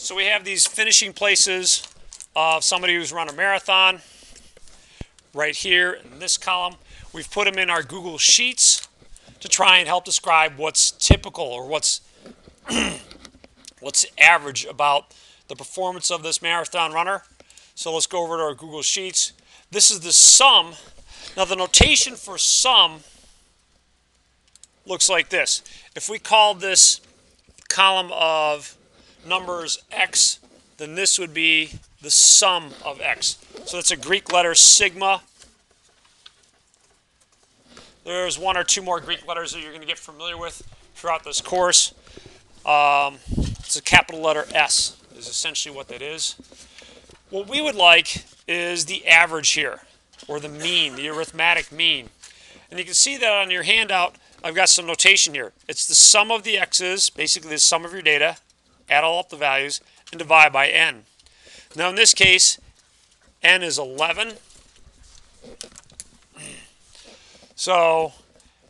So we have these finishing places of somebody who's run a marathon right here in this column. We've put them in our Google Sheets to try and help describe what's typical or what's average about the performance of this marathon runner. So let's go over to our Google Sheets. This is the sum. Now the notation for sum looks like this. If we call this column of numbers x, then this would be the sum of x. So that's a Greek letter sigma. There's one or two more Greek letters that you're going to get familiar with throughout this course. It's a capital letter S is essentially what that is. What we would like is the average here, or the mean, the arithmetic mean. And you can see that on your handout, I've got some notation here. It's the sum of the x's, basically the sum of your data, add all up the values, and divide by n. Now in this case, n is 11. So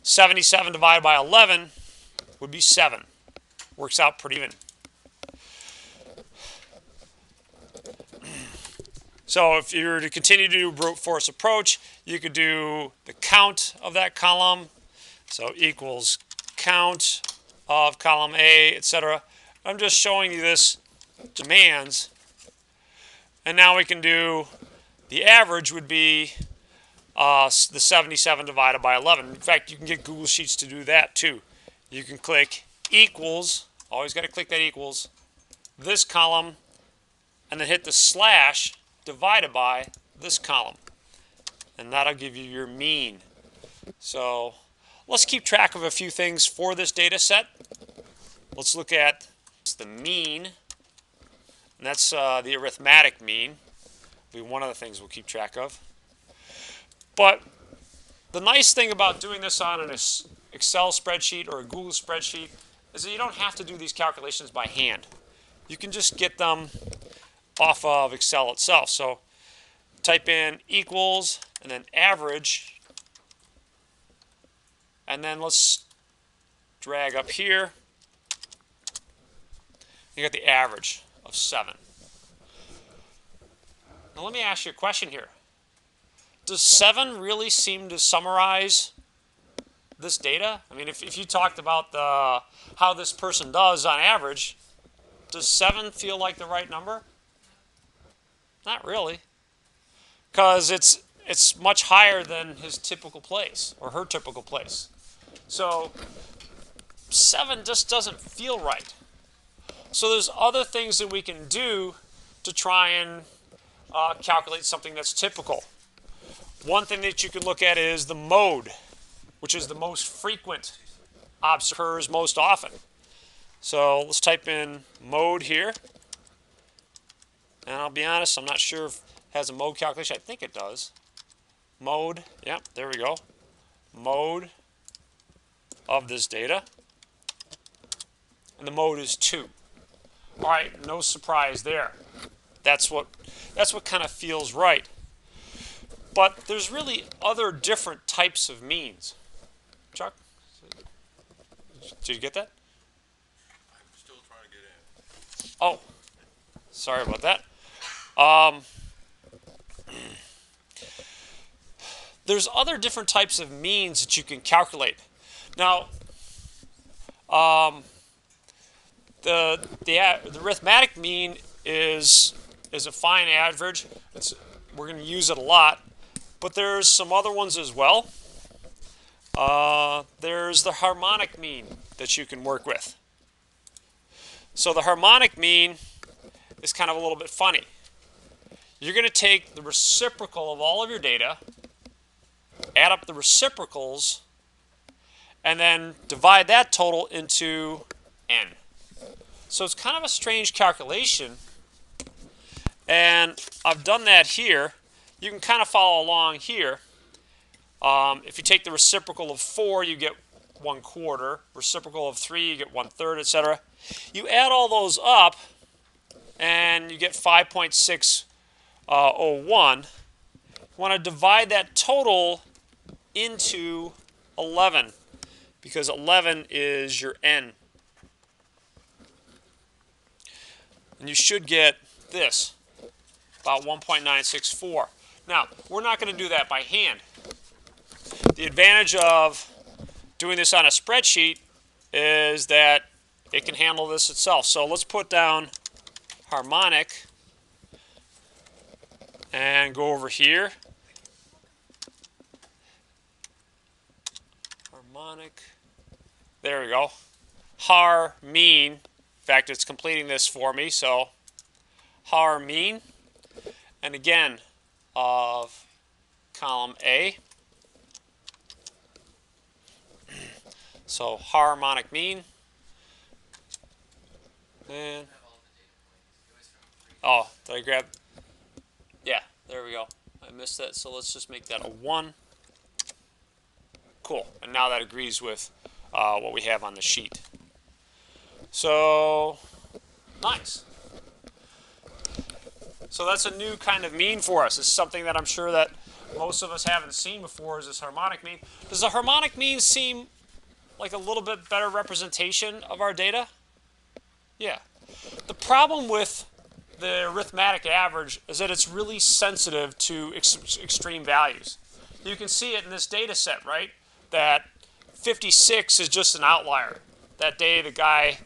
77 divided by 11 would be 7. Works out pretty even. So if you were to continue to do brute force approach, you could do the count of that column. So equals count of column A, etc. I'm just showing you this demands. And now we can do the average would be the 77 divided by 11. In fact, you can get Google Sheets to do that too. You can click equals, always got to click that equals, this column, and then hit the slash divided by this column. And that'll give you your mean. So let's keep track of a few things for this data set. Let's look at the mean, and that's the arithmetic mean. Will be one of the things we'll keep track of. But the nice thing about doing this on an Excel spreadsheet or a Google spreadsheet is that you don't have to do these calculations by hand. You can just get them off of Excel itself. So type in equals and then average, and then let's drag up here. You got the average of 7. Now let me ask you a question here. Does 7 really seem to summarize this data? I mean, if you talked about how this person does on average, does 7 feel like the right number? Not really, because it's much higher than his typical place or her typical place. So 7 just doesn't feel right. So there's other things that we can do to try and calculate something that's typical. One thing that you can look at is the mode, which is the most frequent, occurs most often. So let's type in mode here. And I'll be honest, I'm not sure if it has a mode calculation. I think it does. Mode, yeah, there we go. Mode of this data. And the mode is 2. All right, no surprise there. That's what kind of feels right. But there's really other different types of means. Chuck? Did you get that? I'm still trying to get in. Oh, sorry about that. There's other different types of means that you can calculate. Now, the arithmetic mean is a fine average. We're going to use it a lot. But there's some other ones as well. There's the harmonic mean that you can work with. So the harmonic mean is kind of a little bit funny. You're going to take the reciprocal of all of your data, add up the reciprocals, and then divide that total into n. So it's kind of a strange calculation. And I've done that here. You can kind of follow along here. If you take the reciprocal of 4, you get 1/4. Reciprocal of 3, you get 1/3, etc. You add all those up, and you get 5.601. You want to divide that total into 11, because 11 is your n. And you should get this, about 1.964. Now, we're not going to do that by hand. The advantage of doing this on a spreadsheet is that it can handle this itself. So let's put down harmonic and go over here. Harmonic. There we go. Har mean. In fact, it's completing this for me. So har mean. And again, of column A. So harmonic mean. And oh, did I grab? Yeah, there we go. I missed that, so let's just make that a 1. Cool, and now that agrees with what we have on the sheet. So, nice. So that's a new kind of mean for us. It's something that I'm sure that most of us haven't seen before, is this harmonic mean. Does the harmonic mean seem like a little bit better representation of our data? Yeah. The problem with the arithmetic average is that it's really sensitive to extreme values. You can see it in this data set, right? That 56 is just an outlier. That day the guy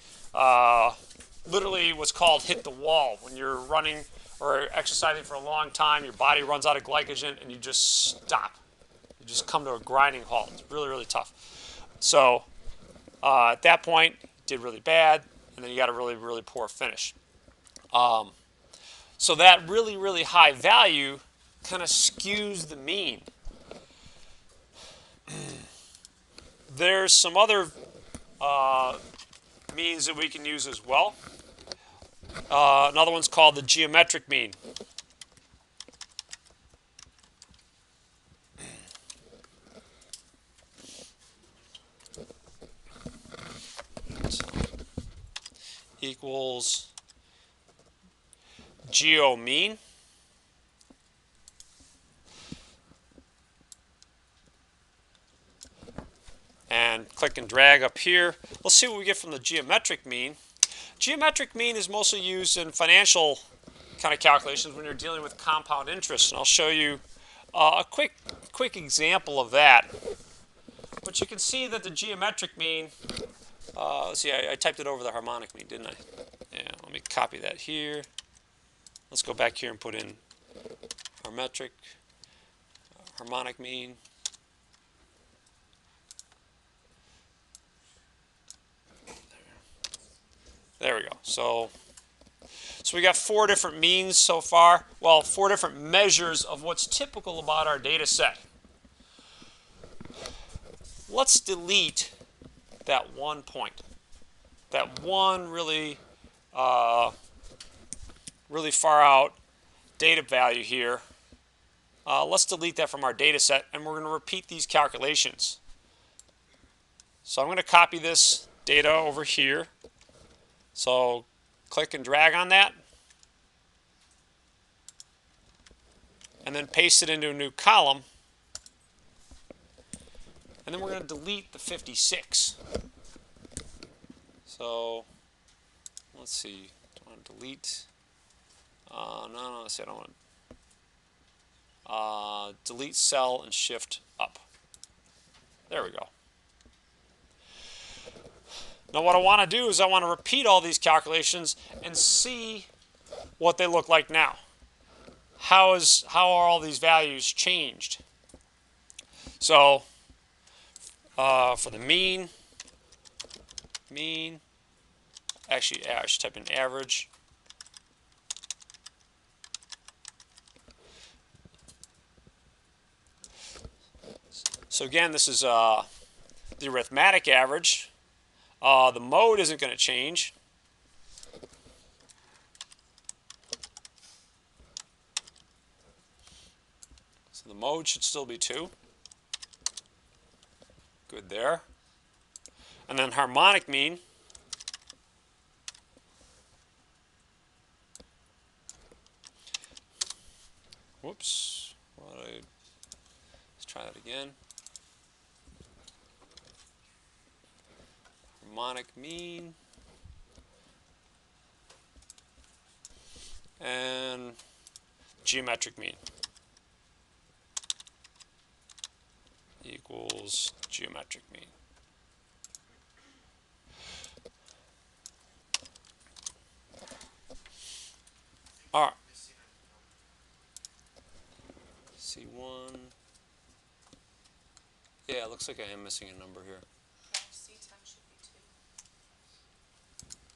literally was called hit the wall. When you're running or exercising for a long time, your body runs out of glycogen and you just stop. You just come to a grinding halt. It's really, really tough. So at that point, did really bad, and then you got a really, really poor finish. So that really, really high value kind of skews the mean. There's some other means that we can use as well. Another one's called the geometric mean. Equals geo mean. And click and drag up here. Let's see what we get from the geometric mean. Geometric mean is mostly used in financial kind of calculations when you're dealing with compound interest. And I'll show you a quick example of that. But you can see that the geometric mean, let's see, I typed it over the harmonic mean, didn't I? Yeah, let me copy that here. Let's go back here and put in harmonic mean. There we go. So we got 4 different means so far. Well, 4 different measures of what's typical about our data set. Let's delete that one point. That one really, really far out data value here. Let's delete that from our data set, and we're going to repeat these calculations. So I'm going to copy this data over here. So click and drag on that, and then paste it into a new column. And then we're going to delete the 56. So let's see. Do I want to delete? No, let's see. I don't want to. Delete cell and shift up. There we go. Now what I want to do is I want to repeat all these calculations and see what they look like now. How are all these values changed? So for the mean, actually I should type in average. So again, this is the arithmetic average. The mode isn't going to change. So the mode should still be 2. Good there. And then harmonic mean. Whoops. Let's try that again. Harmonic mean. and geometric mean equals geometric mean. All right. C1. Yeah, it looks like I am missing a number here. C10 should be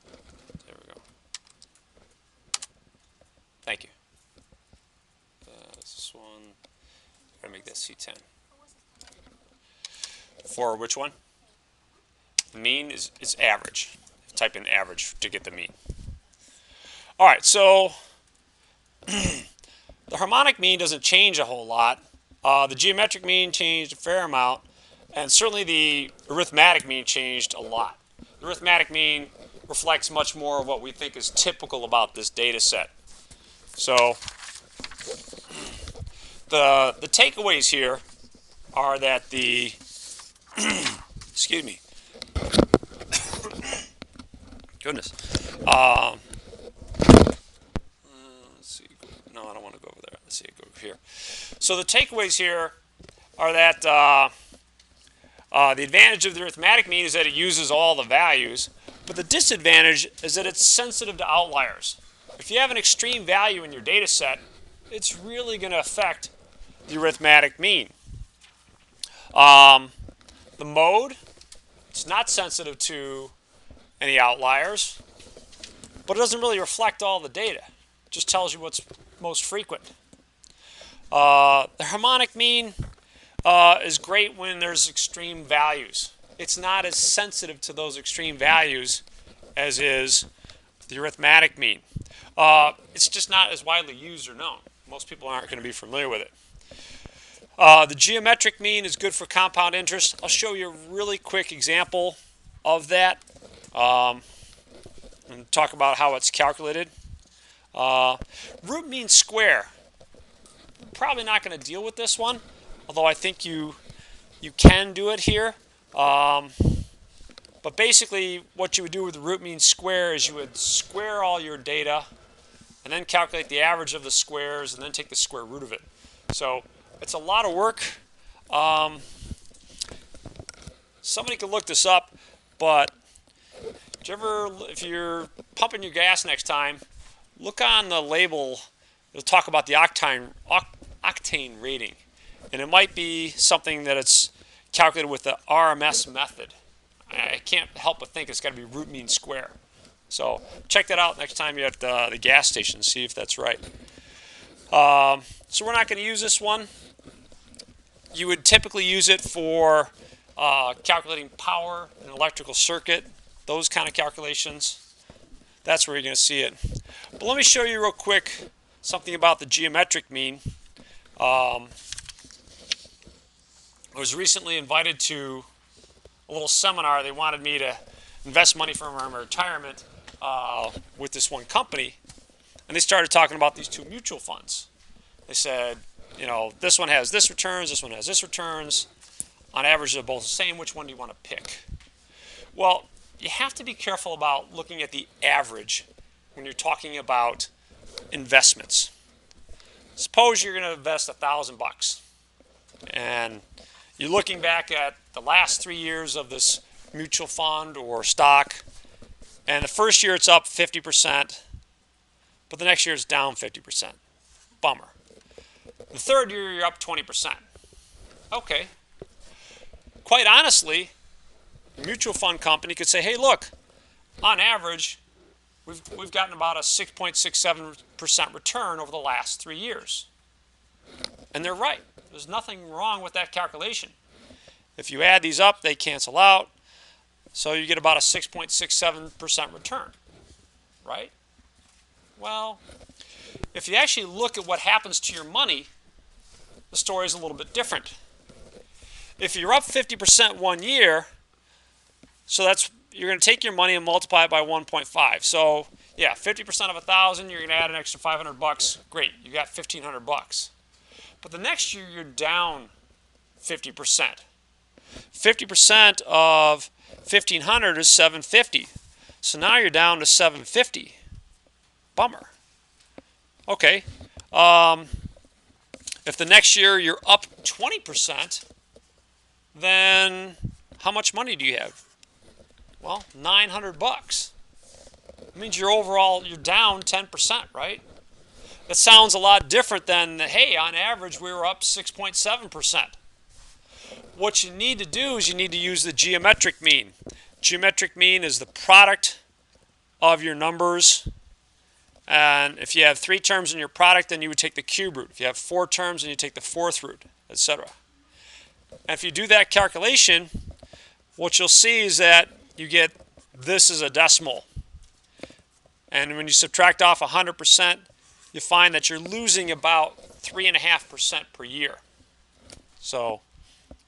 2. There we go. Thank you. This one. Gotta make that C10. For which one? The mean is average. Type in average to get the mean. All right, so the harmonic mean doesn't change a whole lot. The geometric mean changed a fair amount, and certainly the arithmetic mean changed a lot. The arithmetic mean reflects much more of what we think is typical about this data set. So the takeaways here are that the excuse me. Goodness. Let's see. No, I don't want to go over there. Let's see. Go over here. So the takeaways here are that the advantage of the arithmetic mean is that it uses all the values, but the disadvantage is that it's sensitive to outliers. If you have an extreme value in your data set, it's really going to affect the arithmetic mean. The mode, it's not sensitive to any outliers, but it doesn't really reflect all the data. It just tells you what's most frequent. The harmonic mean is great when there's extreme values. It's not as sensitive to those extreme values as is the arithmetic mean. It's just not as widely used or known. Most people aren't going to be familiar with it. The geometric mean is good for compound interest. I'll show you a really quick example of that and talk about how it's calculated. Root mean square. Probably not going to deal with this one, although I think you can do it here. But basically what you would do with the root mean square is you would square all your data and then calculate the average of the squares and then take the square root of it. So it's a lot of work. Somebody could look this up, but if you're pumping your gas next time, look on the label. It'll talk about the octane rating, and it might be something that it's calculated with the RMS method. I can't help but think it's got to be root mean square. So check that out next time you're at the gas station, see if that's right. So we're not going to use this one. You would typically use it for calculating power in an electrical circuit, those kind of calculations. That's where you're going to see it. But let me show you real quick something about the geometric mean. I was recently invited to a little seminar. They wanted me to invest money from my retirement with this one company. And they started talking about these two mutual funds. They said, you know, this one has this returns, this one has this returns. On average, they're both the same. Which one do you want to pick? Well, you have to be careful about looking at the average when you're talking about investments. Suppose you're going to invest $1,000, and you're looking back at the last 3 years of this mutual fund or stock, and the first year it's up 50%, but the next year it's down 50%. Bummer. The third year you're up 20%. Okay. Quite honestly, a mutual fund company could say, hey, look, on average, we've gotten about a 6.67% return over the last 3 years. And they're right. There's nothing wrong with that calculation. If you add these up, they cancel out. So you get about a 6.67% return, right? Well, if you actually look at what happens to your money, the story is a little bit different. If you're up 50% 1 year, so you're going to take your money and multiply it by 1.5. So yeah, 50% of 1,000, you're going to add an extra $500. Great, you got $1,500. But the next year you're down 50%. 50% of 1,500 is 750. So now you're down to 750. Bummer. Okay. If the next year you're up 20%, then how much money do you have? Well, 900 bucks. It means you're down 10%, right? That sounds a lot different than, hey, on average we were up 6.7%. What you need to do is you need to use the geometric mean. Geometric mean is the product of your numbers. And if you have 3 terms in your product, then you would take the cube root. If you have 4 terms, then you take the 4th root, etc. And if you do that calculation, what you'll see is that you get this is a decimal. And when you subtract off 100%, you find that you're losing about 3.5% per year. So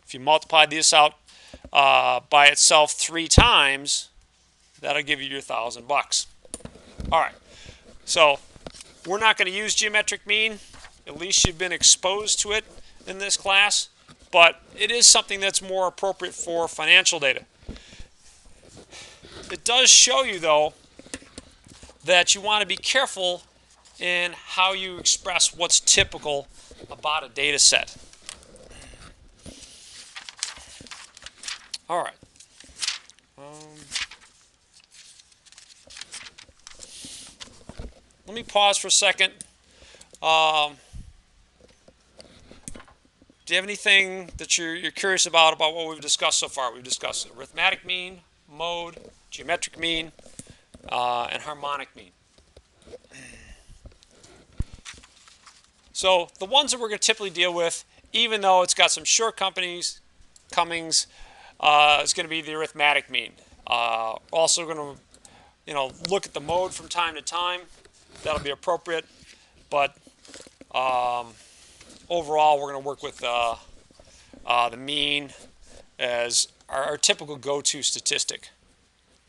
if you multiply this out by itself 3 times, that'll give you your 1,000 bucks. All right. So we're not going to use geometric mean. At least you've been exposed to it in this class. But it is something that's more appropriate for financial data. It does show you, though, that you want to be careful in how you express what's typical about a data set. All right. Let me pause for a second. Do you have anything that you're curious about what we've discussed so far? We've discussed arithmetic mean, mode, geometric mean, and harmonic mean. So the ones that we're going to typically deal with, even though it's got some shortcomings, is going to be the arithmetic mean. Also going to, look at the mode from time to time. That'll be appropriate, but overall, we're going to work with the mean as our typical go-to statistic.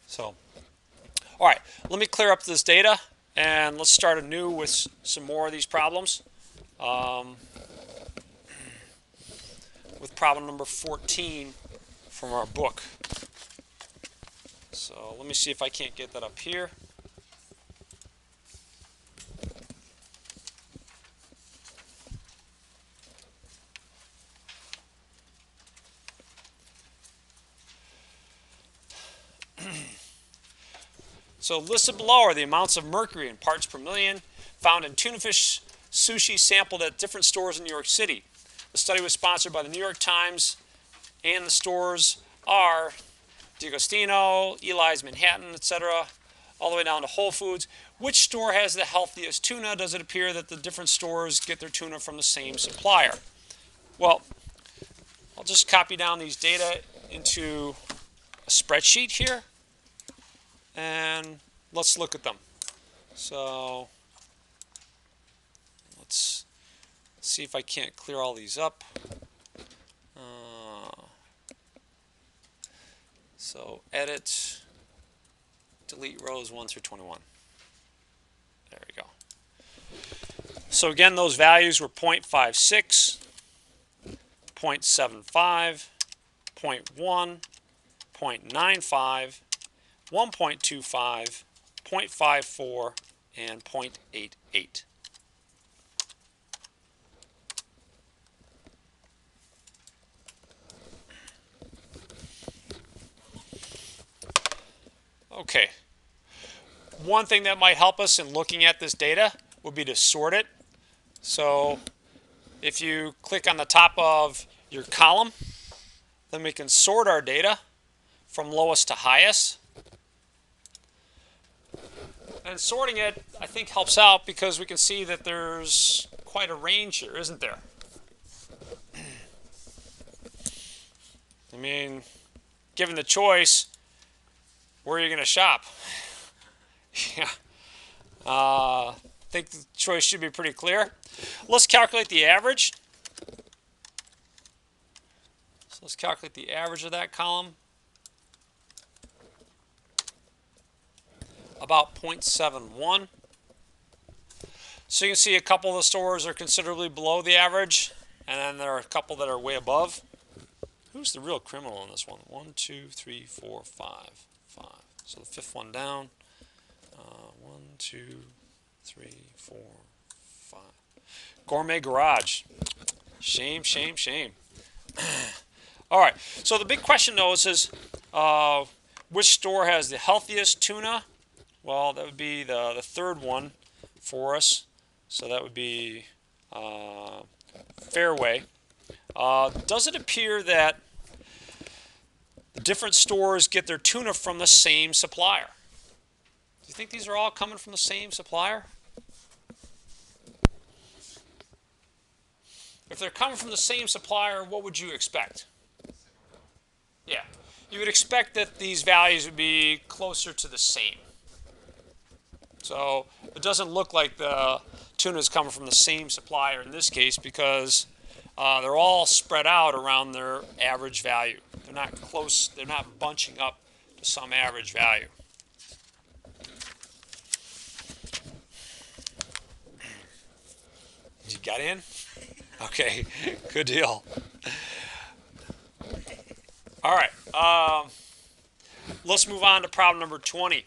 So, all right, let me clear up this data, and let's start anew with some more of these problems. With problem number 14 from our book. So let me see if I can't get that up here. So listed below are the amounts of mercury in parts per million found in tuna fish sushi sampled at different stores in New York City. The study was sponsored by the New York Times, and the stores are D'Agostino, Eli's Manhattan, etc., all the way down to Whole Foods. Which store has the healthiest tuna? Does it appear that the different stores get their tuna from the same supplier? Well, I'll just copy down these data into a spreadsheet here, and let's look at them. So let's see if I can't clear all these up. So edit, delete rows 1 through 21. There we go. So again, those values were 0.56, 0.75, 0.1, 0.95, 1.25, 0.54, and 0.88. Okay. One thing that might help us in looking at this data would be to sort it. So if you click on the top of your column, then we can sort our data from lowest to highest. And sorting it, I think, helps out because we can see that there's quite a range here, isn't there? I mean, given the choice, where are you going to shop? Yeah. I think the choice should be pretty clear. Let's calculate the average. So let's calculate the average of that column. About 0.71. So you can see a couple of the stores are considerably below the average, and then there are a couple that are way above. Who's the real criminal in this one? 1, 2, 3, 4, 5. So the fifth one down. 1, 2, 3, 4, Gourmet Garage. Shame, shame, shame. All right. So the big question, though, is which store has the healthiest tuna? Well, that would be the third one for us. So that would be Fairway. Does it appear that the different stores get their tuna from the same supplier? Do you think these are all coming from the same supplier? If they're coming from the same supplier, what would you expect? Yeah, you would expect that these values would be closer to the same. So it doesn't look like the tuna is coming from the same supplier in this case because they're all spread out around their average value. They're not close, they're not bunching up to some average value. You got in? Okay, good deal. All right, let's move on to problem number 20.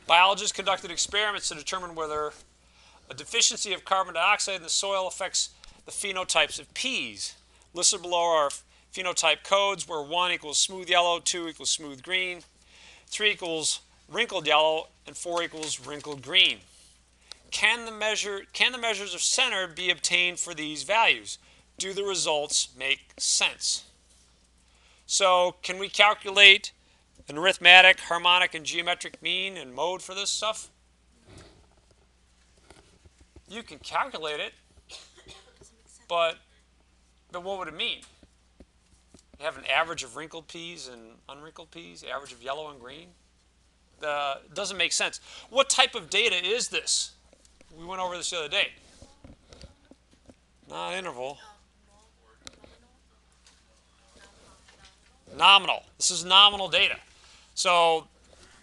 Biologists conducted experiments to determine whether a deficiency of carbon dioxide in the soil affects the phenotypes of peas. Listed below are phenotype codes where 1 equals smooth yellow, 2 equals smooth green, 3 equals wrinkled yellow, and 4 equals wrinkled green. Can the measures of center be obtained for these values? Do the results make sense? So can we calculate an arithmetic, harmonic, and geometric mean and mode for this stuff? You can calculate it, but what would it mean? You have an average of wrinkled peas and unwrinkled peas, average of yellow and green? It doesn't make sense. What type of data is this? We went over this the other day. Not interval. Nominal. This is nominal data. So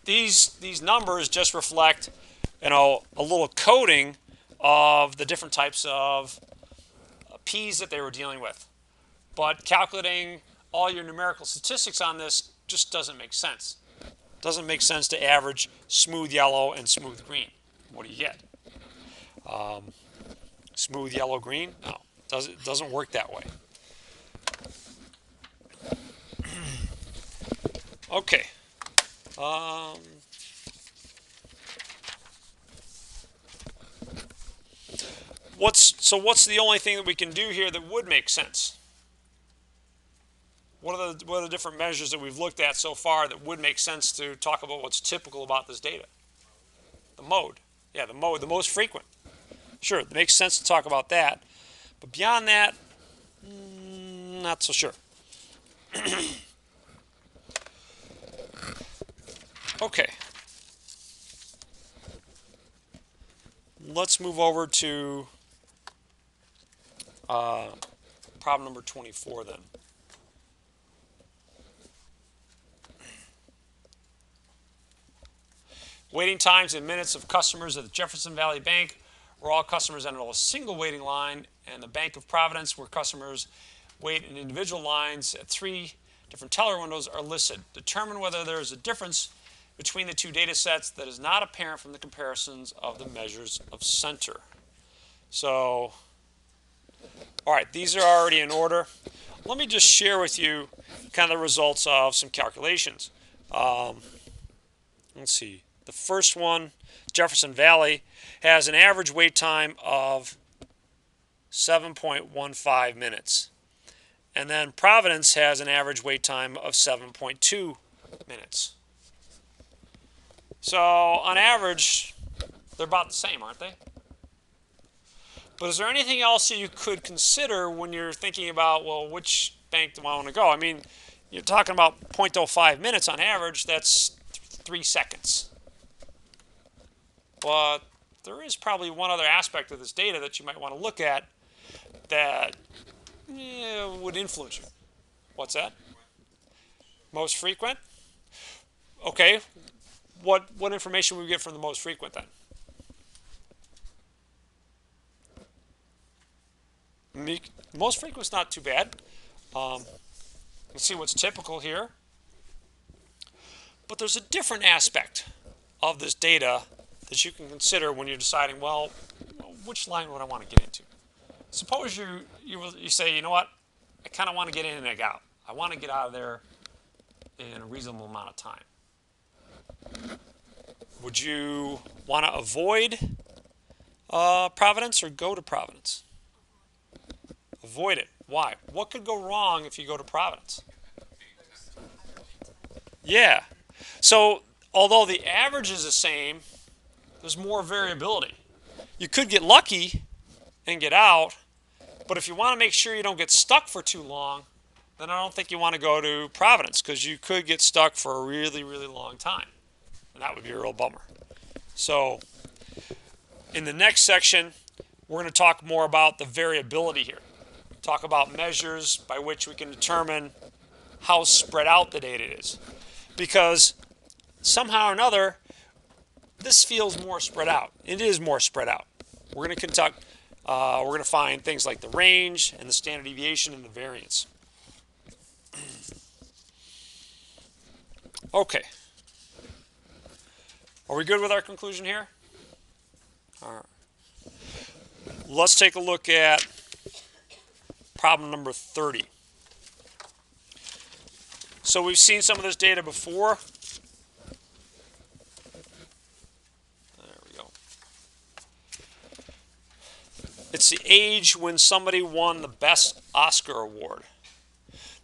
these numbers just reflect, a little coding of the different types of peas that they were dealing with. But calculating all your numerical statistics on this just doesn't make sense. It doesn't make sense to average smooth yellow and smooth green. What do you get? Smooth yellow green? No, it doesn't work that way. Okay. What's the only thing that we can do here that would make sense? What are the different measures that we've looked at so far that would make sense to talk about what's typical about this data? The mode. Yeah, the mode, the most frequent. Sure, it makes sense to talk about that. But beyond that, not so sure. Okay. Let's move over to problem number 24 then. Waiting times in minutes of customers at the Jefferson Valley Bank, where all customers enter a single waiting line, and the Bank of Providence, where customers wait in individual lines at 3 different teller windows, are listed. Determine whether there is a difference between the two data sets that is not apparent from the comparisons of the measures of center. So, all right, these are already in order. Let me just share with you kind of the results of some calculations. Let's see. The first one, Jefferson Valley, has an average wait time of 7.15 minutes. And then Providence has an average wait time of 7.2 minutes. So on average, they're about the same, aren't they? But is there anything else that you could consider when you're thinking about, well, which bank do I want to go? I mean, you're talking about 0.05 minutes on average, that's 3 seconds. But there is probably one other aspect of this data that you might want to look at that would influence you. What's that? Most frequent? Okay. What information would we get from the most frequent then? Most frequent is not too bad. Let's see what's typical here. But there's a different aspect of this data that you can consider when you're deciding, well, which line would I want to get into? Suppose you say, you know what, I kind of want to get in and out. I want to get out of there in a reasonable amount of time. Would you want to avoid Providence or go to Providence? Avoid it. Why? What could go wrong if you go to Providence? Yeah. So, although the average is the same, there's more variability. You could get lucky and get out, but if you want to make sure you don't get stuck for too long, then I don't think you want to go to Providence, because you could get stuck for a really, really long time. And that would be a real bummer. So, in the next section, we're going to talk more about the variability here. Talk about measures by which we can determine how spread out the data is. Because somehow or another, this feels more spread out. It is more spread out. We're going to find things like the range and the standard deviation and the variance. Okay. Are we good with our conclusion here? All right. Let's take a look at problem number 30. So we've seen some of this data before. There we go. It's the age when somebody won the Best Oscar Award.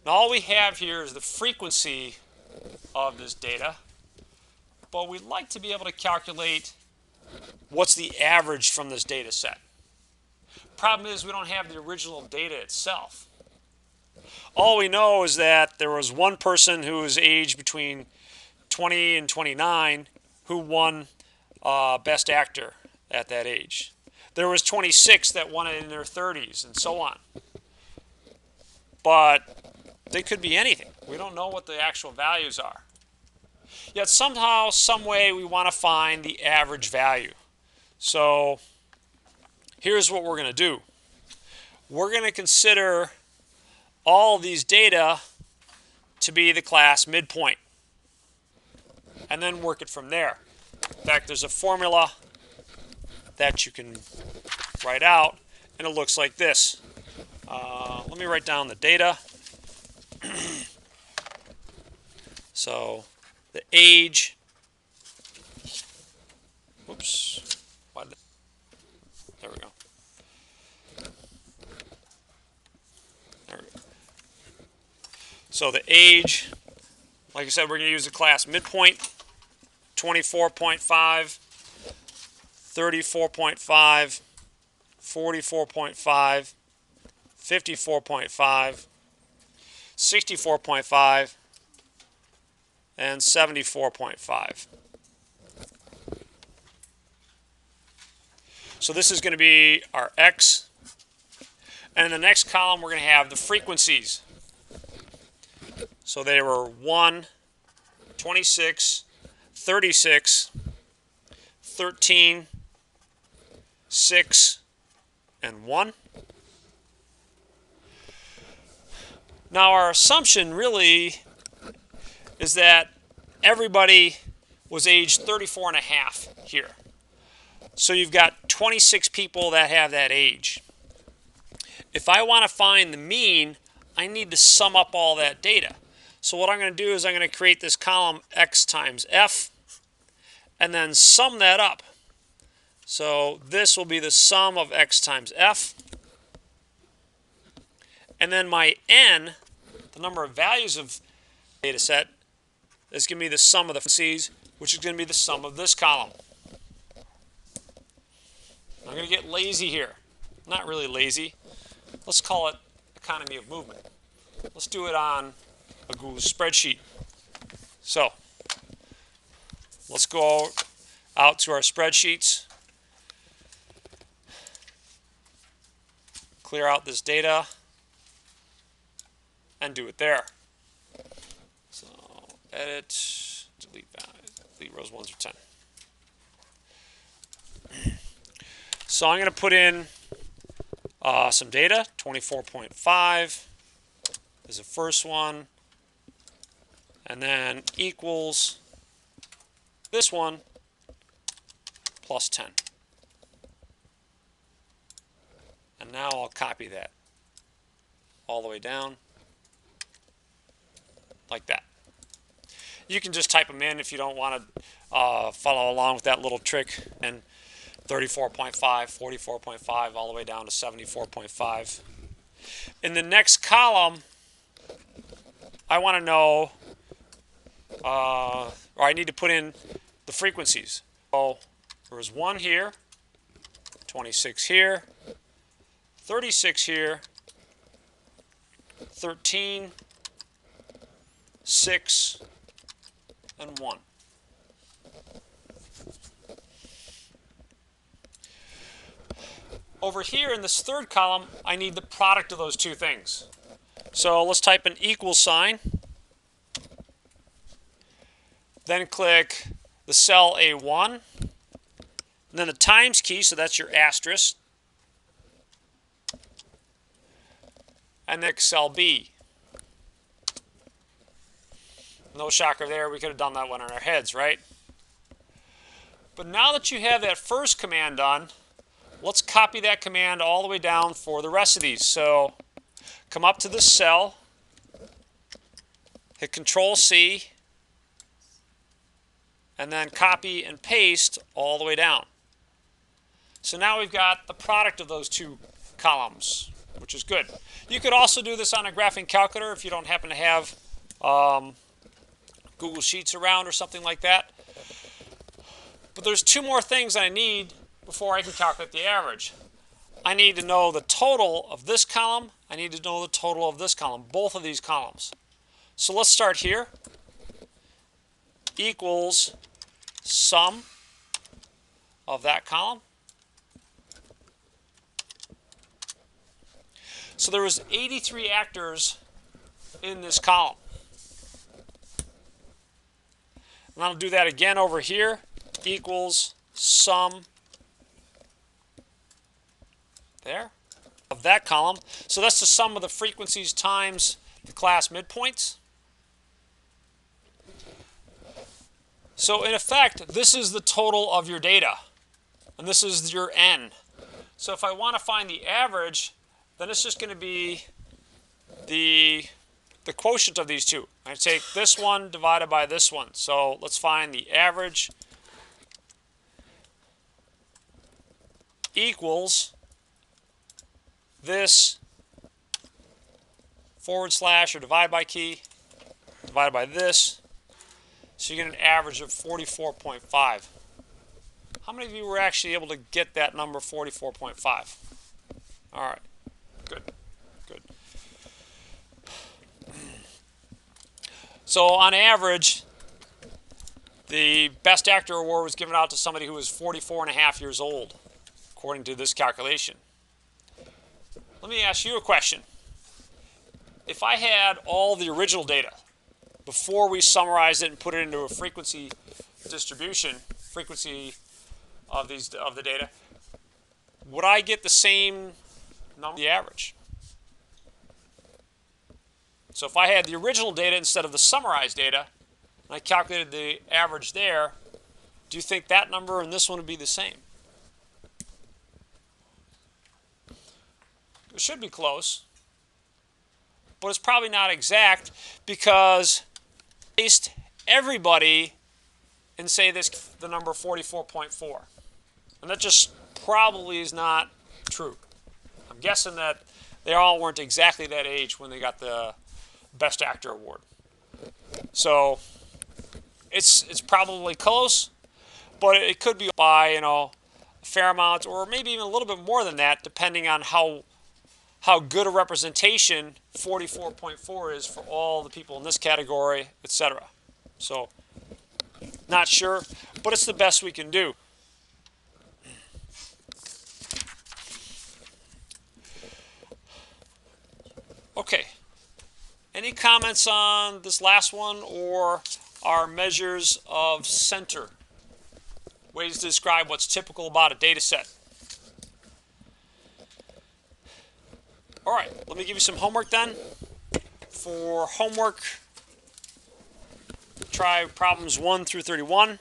Now all we have here is the frequency of this data, but we'd like to be able to calculate what's the average from this data set. Problem is, we don't have the original data itself. All we know is that there was one person who was aged between 20 and 29 who won Best Actor at that age. There was 26 that won it in their 30s, and so on. But they could be anything. We don't know what the actual values are. Yet somehow, some way, we want to find the average value. So here's what we're going to do. We're going to consider all these data to be the class midpoint, and then work it from there. In fact, there's a formula that you can write out, and it looks like this. Let me write down the data. So the age, whoops, there we go. There we go. So the age, like I said, we're going to use the class midpoint, 24.5, 34.5, 44.5, 54.5, 64.5, and 74.5. So this is going to be our X. And in the next column, we're going to have the frequencies. So they were 1, 26, 36, 13, 6, and 1. Now our assumption really is that everybody was aged 34 and a half here. So you've got 26 people that have that age. If I want to find the mean, I need to sum up all that data. So what I'm going to do is I'm going to create this column X times F, and then sum that up. So this will be the sum of X times F. And then my N, the number of values of the data set, is going to be the sum of the C's, which is going to be the sum of this column. I'm going to get lazy here. Not really lazy. Let's call it economy of movement. Let's do it on a Google spreadsheet. So let's go out to our spreadsheets, clear out this data, and do it there. So edit, delete rows 1 through 10. So I'm going to put in some data. 24.5 is the first one. And then equals this one plus 10. And now I'll copy that all the way down like that. You can just type them in if you don't want to follow along with that little trick. And 34.5, 44.5, all the way down to 74.5. In the next column, I want to know, or I need to put in the frequencies. So there was 1 here, 26 here, 36 here, 13, 6, and 1. Over here in this third column, I need the product of those two things. So let's type an equal sign. Then click the cell A1. And then the times key, so that's your asterisk. And then cell B. No shocker there, we could have done that one on our heads, right? But now that you have that first command done, let's copy that command all the way down for the rest of these. So come up to this cell, hit Control C, and then copy and paste all the way down. So now we've got the product of those two columns, which is good. You could also do this on a graphing calculator if you don't happen to have Google Sheets around or something like that. But there's two more things I need before I can calculate the average. I need to know the total of this column. I need to know the total of this column, both of these columns. So let's start here. Equals sum of that column. So there was 83 actors in this column. And I'll do that again over here. Equals sum there of that column. So that's the sum of the frequencies times the class midpoints. So in effect, this is the total of your data. And this is your n. So if I want to find the average, then it's just going to be the quotient of these two. I take this one divided by this one. So let's find the average equals this forward slash or divide by key divided by this. So you get an average of 44.5. How many of you were actually able to get that number 44.5? All right, good, good. So on average, the Best Actor Award was given out to somebody who was 44 and a half years old, according to this calculation. Let me ask you a question. If I had all the original data before we summarized it and put it into a frequency distribution, frequency of the data, would I get the same number, the average? So if I had the original data instead of the summarized data, and I calculated the average there, do you think that number and this one would be the same? It should be close, but it's probably not exact because I based everybody and say the number 44.4. And that just probably is not true. I'm guessing that they all weren't exactly that age when they got the Best Actor Award. So it's probably close, but it could be by, a fair amount or maybe even a little bit more than that, depending on how good a representation 44.4 is for all the people in this category, etc. So, not sure, but it's the best we can do. Okay. Any comments on this last one or our measures of center? Ways to describe what's typical about a data set. All right, let me give you some homework then. For homework, try problems 1 through 31.